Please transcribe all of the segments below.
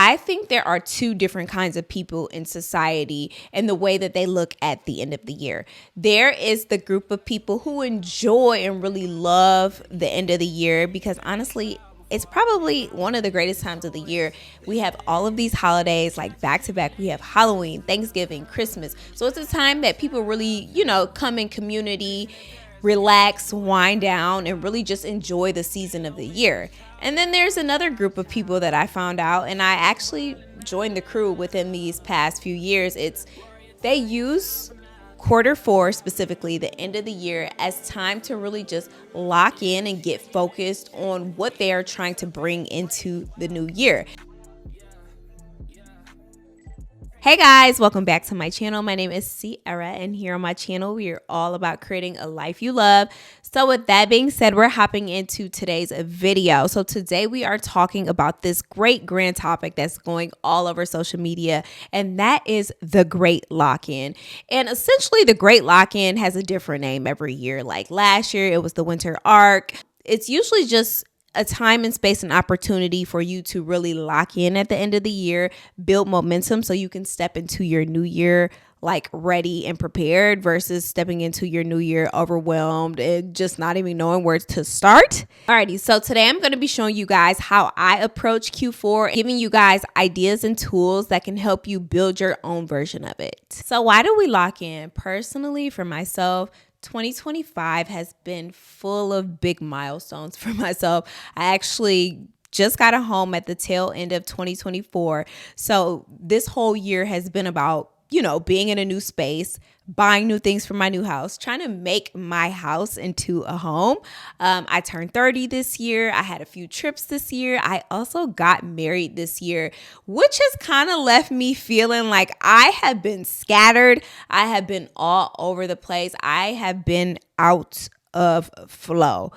I think there are two different kinds of people in society and the way that they look at the end of the year. There is the group of people who enjoy and really love the end of the year because honestly, it's probably one of the greatest times of the year. We have all of these holidays like back to back. We have Halloween, Thanksgiving, Christmas. So it's a time that people really, come in community, relax, wind down, and really just enjoy the season of the year. And then there's another group of people that I found out, and I actually joined the crew within these past few years. They use Q4, specifically the end of the year, as time to really just lock in and get focused on what they are trying to bring into the new year. Hey guys, welcome back to my channel. My name is Sierra, and here on my channel we are all about creating a life you love. So with that being said, we're hopping into today's video. So today we are talking about this great grand topic that's going all over social media, and that is the Great Lock-In. And essentially the Great Lock-In has a different name every year. Like last year it was the Winter Arc. It's usually just a time and space and opportunity for you to really lock in at the end of the year, build momentum so you can step into your new year like ready and prepared versus stepping into your new year overwhelmed and just not even knowing where to start. Alrighty, so today I'm going to be showing you guys how I approach Q4, giving you guys ideas and tools that can help you build your own version of it. So why do we lock in? Personally, for myself, 2025 has been full of big milestones for myself. I actually just got a home at the tail end of 2024. So this whole year has been about, being in a new space, buying new things for my new house, trying to make my house into a home. I turned 30 this year. I had a few trips this year. I also got married this year, which has kind of left me feeling like I have been scattered. I have been all over the place. I have been out of flow.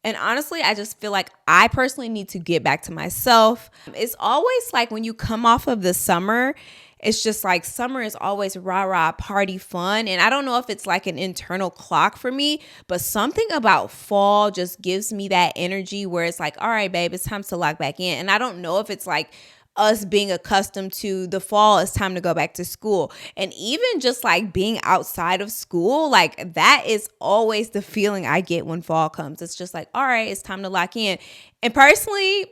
And honestly, I just feel like I personally need to get back to myself. It's always like when you come off of the summer, it's just like summer is always rah-rah party fun. And I don't know if it's like an internal clock for me, but something about fall just gives me that energy where it's like, all right, babe, it's time to lock back in. And I don't know if it's like us being accustomed to the fall, it's time to go back to school. And even just like being outside of school, like that is always the feeling I get when fall comes. It's just like, all right, it's time to lock in. And personally,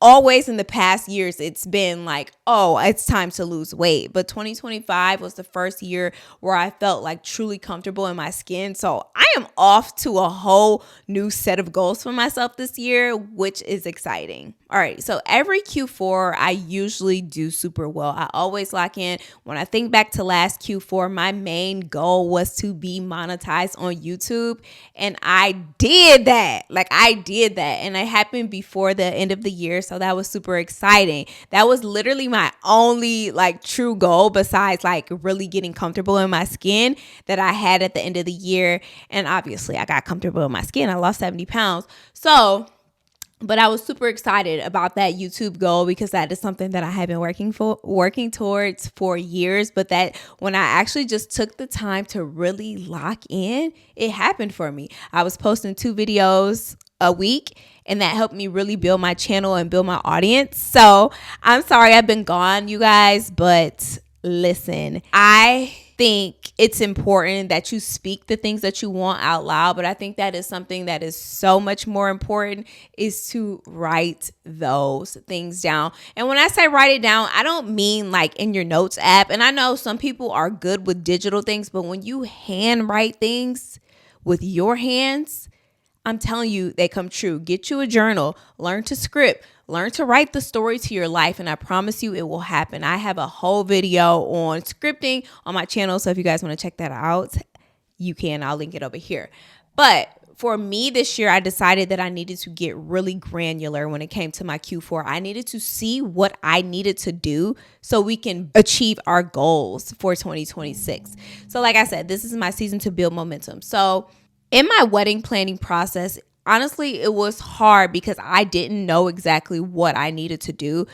always in the past years, it's been like, oh, it's time to lose weight. But 2025 was the first year where I felt like truly comfortable in my skin. So I am off to a whole new set of goals for myself this year, which is exciting. All right, so every Q4, I usually do super well. I always lock in. When I think back to last Q4, my main goal was to be monetized on YouTube. And I did that. And it happened before the end of the year. So that was super exciting. That was literally my only like true goal besides like really getting comfortable in my skin that I had at the end of the year. And obviously I got comfortable in my skin. I lost 70 pounds. But I was super excited about that YouTube goal because that is something that I have been working towards for years. But that when I actually just took the time to really lock in, it happened for me. I was posting 2 videos a week, and that helped me really build my channel and build my audience. So I'm sorry I've been gone, you guys, but listen, I think it's important that you speak the things that you want out loud, but I think that is something that is so much more important is to write those things down. And when I say write it down, I don't mean like in your notes app. And I know some people are good with digital things, but when you handwrite things with your hands, I'm telling you, they come true. Get you a journal, learn to script, learn to write the story to your life, and I promise you it will happen. I have a whole video on scripting on my channel, so if you guys want to check that out, you can. I'll link it over here. But for me this year, I decided that I needed to get really granular when it came to my Q4. I needed to see what I needed to do so we can achieve our goals for 2026. So like I said, this is my season to build momentum. So in my wedding planning process, honestly, it was hard because I didn't know exactly what I needed to do.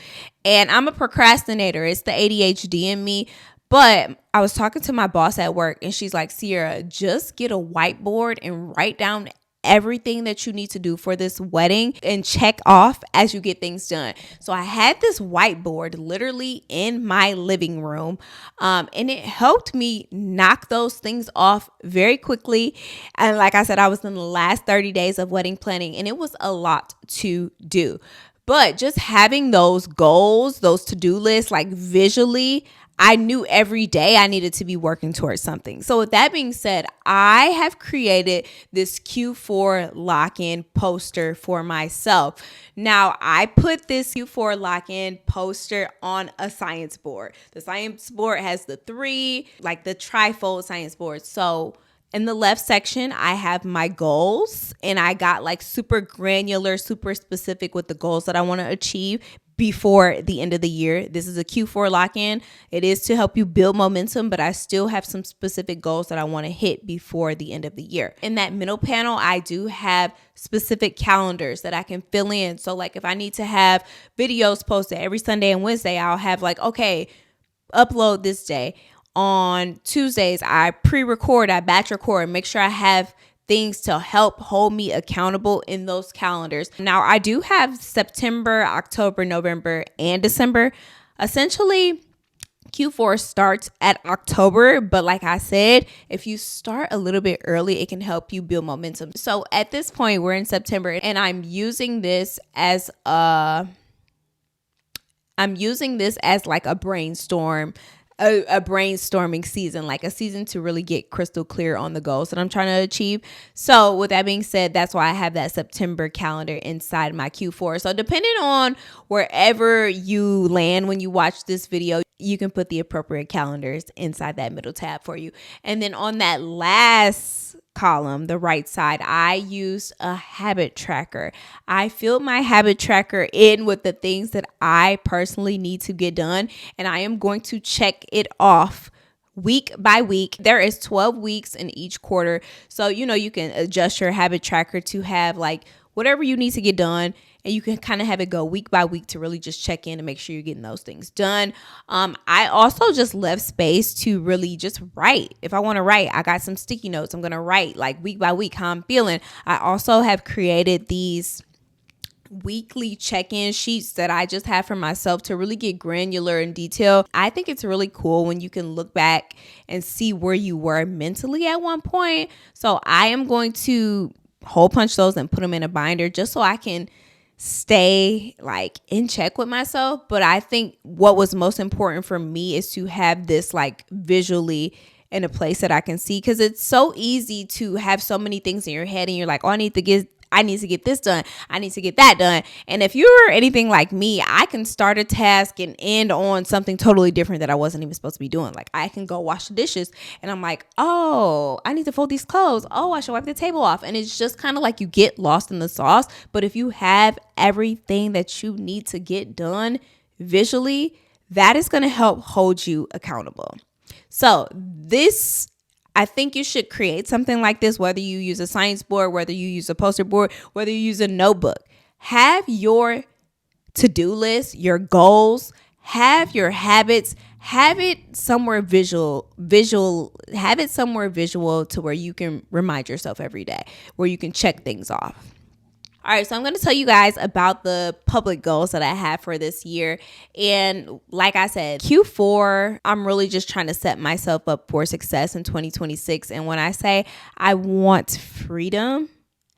And I'm a procrastinator. It's the ADHD in me. But I was talking to my boss at work and she's like, Sierra, just get a whiteboard and write down everything that you need to do for this wedding and check off as you get things done. So I had this whiteboard literally in my living room, and it helped me knock those things off very quickly. And like I said, I was in the last 30 days of wedding planning, and it was a lot to do. But just having those goals, those to-do lists, like visually, I knew every day I needed to be working towards something. So with that being said, I have created this Q4 lock-in poster for myself. Now, I put this Q4 lock-in poster on a science board. The science board has the trifold science board. So in the left section, I have my goals, and I got like super granular, super specific with the goals that I want to achieve before the end of the year. This is a Q4 lock-in. It is to help you build momentum, but I still have some specific goals that I want to hit before the end of the year. In that middle panel, I do have specific calendars that I can fill in. So like if I need to have videos posted every Sunday and Wednesday, I'll have like, okay, upload this day. On Tuesdays, I pre-record, I batch record, make sure I have things to help hold me accountable in those calendars. Now, I do have September, October, November, and December. Essentially, Q4 starts at October, but like I said, if you start a little bit early, it can help you build momentum. So at this point, we're in September, and I'm using this as like a brainstorm. A brainstorming season, like a season to really get crystal clear on the goals that I'm trying to achieve. So with that being said, that's why I have that September calendar inside my Q4. So depending on wherever you land when you watch this video, you can put the appropriate calendars inside that middle tab for you. And then on that last column, the right side, I used a habit tracker. I filled my habit tracker in with the things that I personally need to get done, and I am going to check it off week by week. There is 12 weeks in each quarter. So, you can adjust your habit tracker to have like whatever you need to get done. And you can kind of have it go week by week to really just check in and make sure you're getting those things done. I also just left space to really just write. If I want to write, I got some sticky notes. I'm going to write like week by week how I'm feeling. I also have created these weekly check-in sheets that I just have for myself to really get granular and detailed. I think it's really cool when you can look back and see where you were mentally at one point. So I am going to hole punch those and put them in a binder just so I can stay like in check with myself. But I think what was most important for me is to have this like visually in a place that I can see, because it's so easy to have so many things in your head and you're like, oh, I need to get this done. I need to get that done. And if you're anything like me, I can start a task and end on something totally different that I wasn't even supposed to be doing. Like I can go wash the dishes and I'm like, oh, I need to fold these clothes. Oh, I should wipe the table off. And it's just kind of like you get lost in the sauce. But if you have everything that you need to get done visually, that is going to help hold you accountable. So I think you should create something like this, whether you use a science board, whether you use a poster board, whether you use a notebook. Have your to-do list, your goals, have your habits, have it somewhere visual, have it somewhere visual to where you can remind yourself every day, where you can check things off. All right, so I'm going to tell you guys about the public goals that I have for this year. And like I said, Q4, I'm really just trying to set myself up for success in 2026. And when I say I want freedom,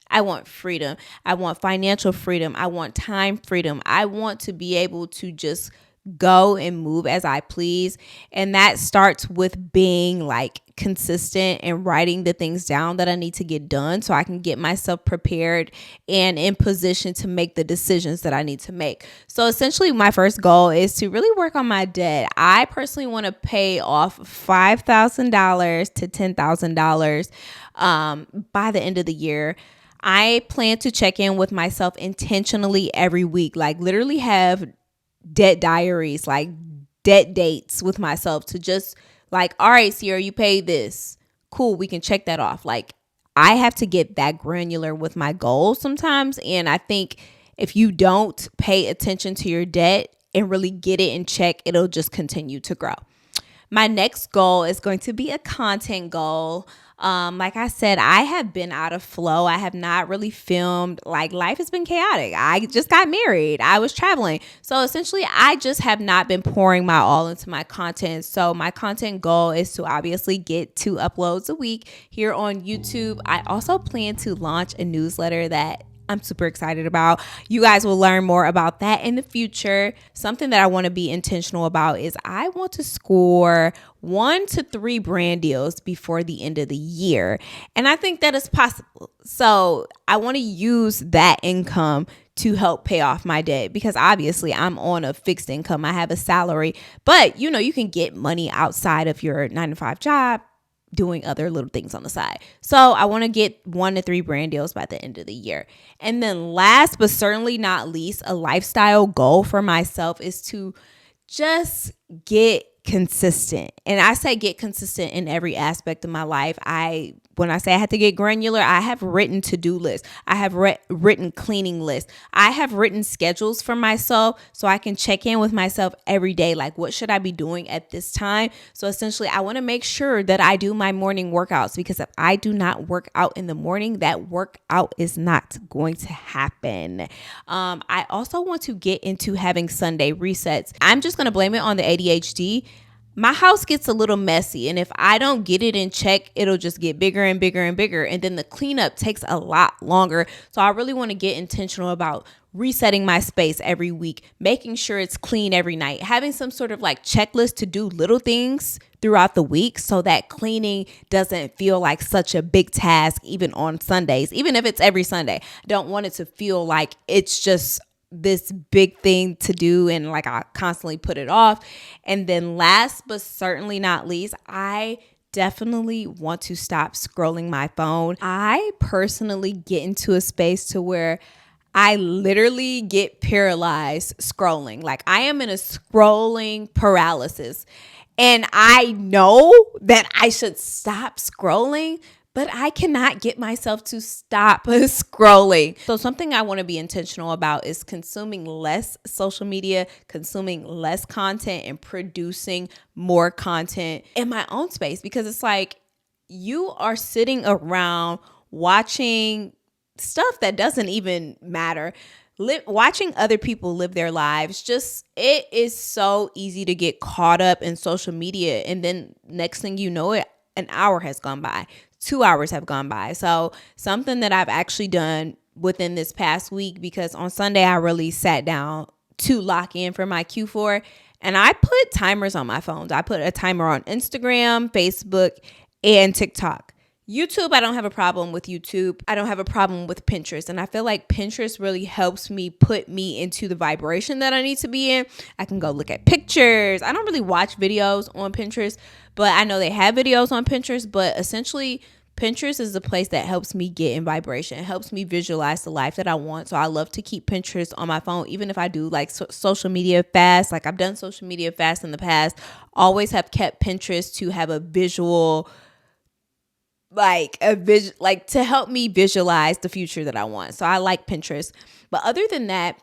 I want freedom. I want financial freedom. I want time freedom. I want to be able to just go and move as I please. And that starts with being like consistent and writing the things down that I need to get done so I can get myself prepared and in position to make the decisions that I need to make. So essentially my first goal is to really work on my debt. I personally want to pay off $5,000 to $10,000 by the end of the year. I plan to check in with myself intentionally every week, like literally have debt diaries, like debt dates with myself to just like, all right, Sierra, you paid this. Cool. We can check that off. Like I have to get that granular with my goals sometimes. And I think if you don't pay attention to your debt and really get it in check, it'll just continue to grow. My next goal is going to be a content goal. Like I said, I have been out of flow. I have not really filmed. Like, life has been chaotic. I just got married. I was traveling. So essentially, I just have not been pouring my all into my content. So my content goal is to obviously get 2 uploads a week here on YouTube. I also plan to launch a newsletter that I'm super excited about. You guys will learn more about that in the future. Something that I want to be intentional about is I want to score 1 to 3 brand deals before the end of the year. And I think that is possible. So I want to use that income to help pay off my debt, because obviously I'm on a fixed income. I have a salary, but you can get money outside of your 9-to-5 job doing other little things on the side. So I want to get 1 to 3 brand deals by the end of the year. And then last but certainly not least, a lifestyle goal for myself is to just get consistent. And I say get consistent in every aspect of my life. When I say I had to get granular, I have written to-do lists. I have written cleaning lists. I have written schedules for myself so I can check in with myself every day. Like, what should I be doing at this time? So essentially, I want to make sure that I do my morning workouts, because if I do not work out in the morning, that workout is not going to happen. I also want to get into having Sunday resets. I'm just going to blame it on the ADHD. My house gets a little messy, and if I don't get it in check, it'll just get bigger and bigger and bigger, and then the cleanup takes a lot longer. So I really want to get intentional about resetting my space every week, making sure it's clean every night, having some sort of like checklist to do little things throughout the week so that cleaning doesn't feel like such a big task, even on Sundays, even if it's every Sunday. I don't want it to feel like it's just this big thing to do and like I constantly put it off. And then last but certainly not least, I definitely want to stop scrolling my phone. I personally get into a space to where I literally get paralyzed scrolling. Like, I am in a scrolling paralysis. And I know that I should stop scrolling, but I cannot get myself to stop scrolling. So something I want to be intentional about is consuming less social media, consuming less content, and producing more content in my own space. Because it's like, you are sitting around watching stuff that doesn't even matter. Watching other people live their lives, it is so easy to get caught up in social media. And then next thing you know, an hour has gone by. 2 hours have gone by. So something that I've actually done within this past week, because on Sunday I really sat down to lock in for my Q4, and I put timers on my phones. I put a timer on Instagram, Facebook, and TikTok. YouTube, I don't have a problem with YouTube. I don't have a problem with Pinterest. And I feel like Pinterest really helps me put me into the vibration that I need to be in. I can go look at pictures. I don't really watch videos on Pinterest, but I know they have videos on Pinterest. But essentially, Pinterest is the place that helps me get in vibration. It helps me visualize the life that I want. So I love to keep Pinterest on my phone, even if I do like social media fast. Like, I've done social media fast in the past. Always have kept Pinterest to have a visual, like to help me visualize the future that I want. So I like Pinterest. But other than that,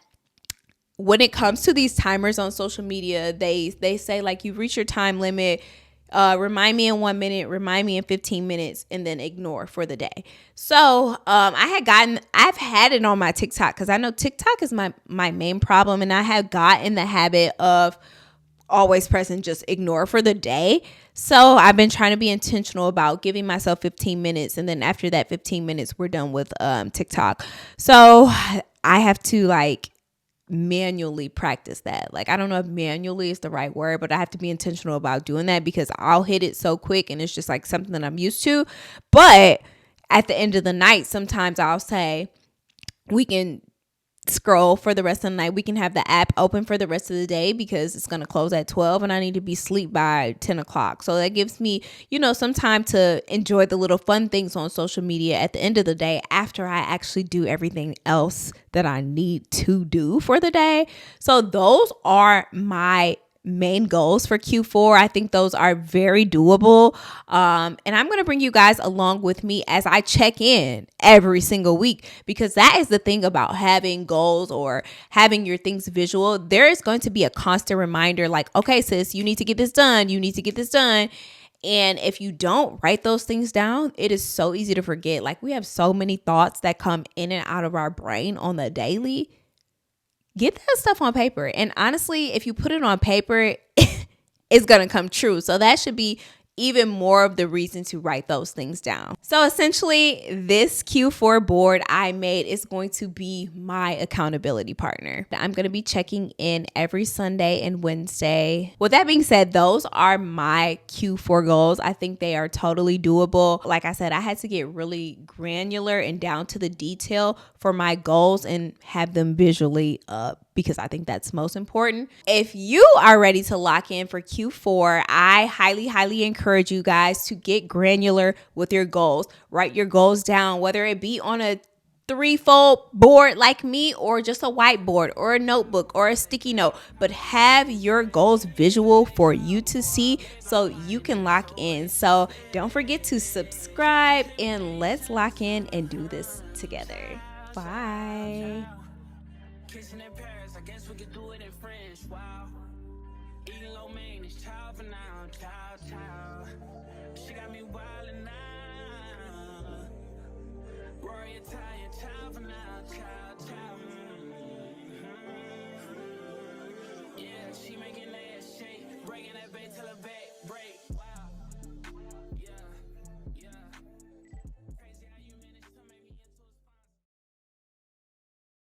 when it comes to these timers on social media, they say like, you've reached your time limit. Remind me in 1 minute, remind me in 15 minutes, and then ignore for the day. So I've had it on my TikTok, because I know TikTok is my main problem, and I have got in the habit of always pressing just ignore for the day. So I've been trying to be intentional about giving myself 15 minutes. And then after that 15 minutes, we're done with TikTok. So I have to like manually practice that. Like, I don't know if manually is the right word, but I have to be intentional about doing that, because I'll hit it so quick and it's just like something that I'm used to. But at the end of the night, sometimes I'll say, we can scroll for the rest of the night. We can have the app open for the rest of the day, because it's going to close at 12 and I need to be asleep by 10 o'clock. So that gives me, some time to enjoy the little fun things on social media at the end of the day, after I actually do everything else that I need to do for the day. So those are my main goals for Q4. I think those are very doable. And I'm going to bring you guys along with me as I check in every single week, because that is the thing about having goals or having your things visual. There is going to be a constant reminder like, okay, sis, you need to get this done. You need to get this done. And if you don't write those things down, it is so easy to forget. Like, we have so many thoughts that come in and out of our brain on the daily. Get that stuff on paper. And honestly, if you put it on paper, it's going to come true. So that should be even more of the reason to write those things down. So essentially, this Q4 board I made is going to be my accountability partner. I'm going to be checking in every Sunday and Wednesday. With that being said, those are my Q4 goals. I think they are totally doable. Like I said, I had to get really granular and down to the detail for my goals and have them visually up, because I think that's most important. If you are ready to lock in for Q4, I highly encourage you guys to get granular with your goals. Write your goals down, whether it be on a 3-fold board like me, or just a whiteboard or a notebook or a sticky note, but have your goals visual for you to see so you can lock in. So don't forget to subscribe, and let's lock in and do this together. Bye. Kissing in Paris, I guess we could do it in French. Wow. Eating low maintenance, child for now, child. She got me wildin' now.